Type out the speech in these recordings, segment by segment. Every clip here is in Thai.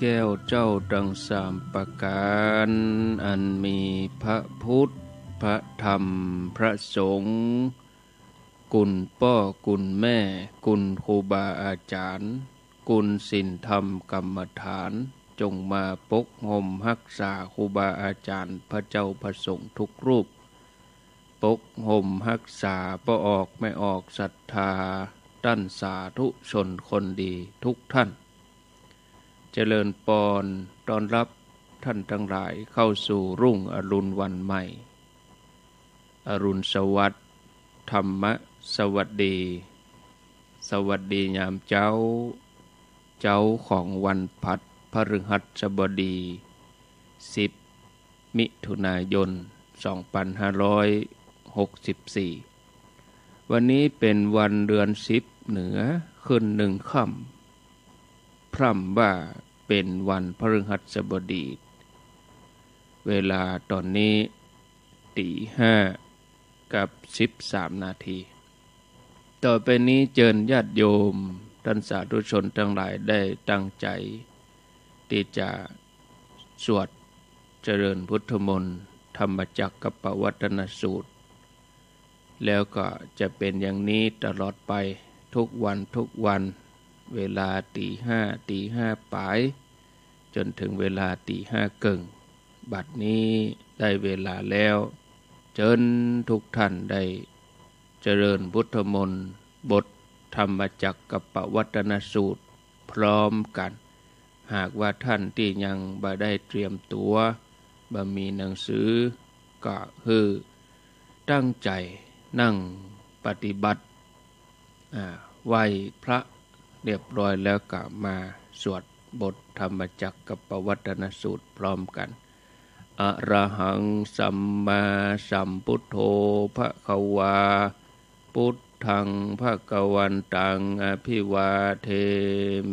แก้วเจ้าดังสามประการอันมีพระพุทธพระธรรมพระสงฆ์กุลพ่อกุลแม่กุลครูบาอาจารย์กุลศีลธรรมกรรมฐานจงมาปกห่มรักษาครูบาอาจารย์พระเจ้าพระสงฆ์ทุกรูปปกห่มรักษาบ่ออกไม่ออกศรัทธาตั้นสาธุชนคนดีทุกท่านเจริญปอนต้อนรับท่านทั้งหลายเข้าสู่รุ่งอรุณวันใหม่อรุณสวัสดิ์ธรรมะสวัสดีสวัสดียามเจ้าของวันพัดพฤหัสบดี10มิถุนายน2564วันนี้เป็นวันเดือน10เหนือขึ้น1ค่ำพร่ำว่าเป็นวันพฤหัสบดีเวลาตอนนี้ตี5กับ13นาทีต่อไปนี้เชิญญาติโยมท่านสาธุชนทั้งหลายได้ตั้งใจที่จะสวดเจริญพุทธมนต์ธรรมจักรกับปวัตตนสูตรแล้วก็จะเป็นอย่างนี้ตลอดไปทุกวันเวลาตีห้าปลายจนถึงเวลาตีห้าครึ่งบัดนี้ได้เวลาแล้วเชิญทุกท่านได้เจริญพุทธมนต์บทธรรมจักรกับปวัตตนสูตรพร้อมกันหากว่าท่านที่ยังบ่ได้เตรียมตัวบ่มีหนังสือก็คือตั้งใจนั่งปฏิบัติไหว้พระเรียบร้อยแล้วก็มาสวดบทธรรมจักรกับปวัตตนสูตรพร้อมกันอะระหังสัมมาสัมพุทโธภควาพุทธังภควันตังอภิวาเท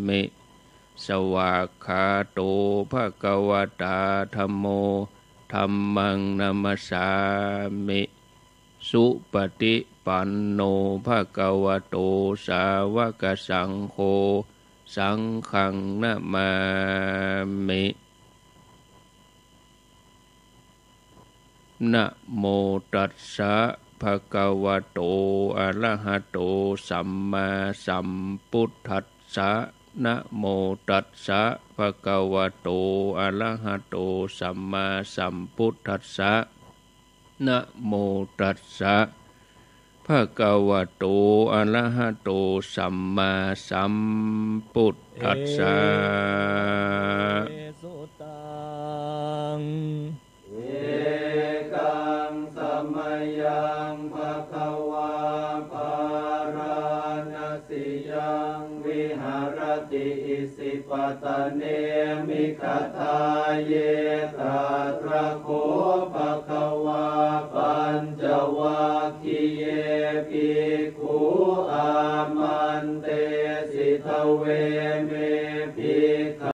มิสวากขาโตภควตาธัมโมธัมมังนัมสสามิสุปฏิปันโนภควโตสาวกสังโฆสังฆังนะมามินะโมตัสสะภะคะวะโตอะระหะโตสัมมาสัมพุทธัสสะนะโมตัสสะภะคะวะโตอะระหะโตสัมมาสัมพุทธัสสะนะโมตัสสะภะคะวะโตอะระหะโตสัมมาสัมพุทธัสสะสุตังเอกังสัมมายังภะคะวาภาราณสิยังวิหารติอิสิปตเนมิคทาเยตาตระโคภะคะวาปัญจวัคคีเยภิกขุอามันเตสิทเวเม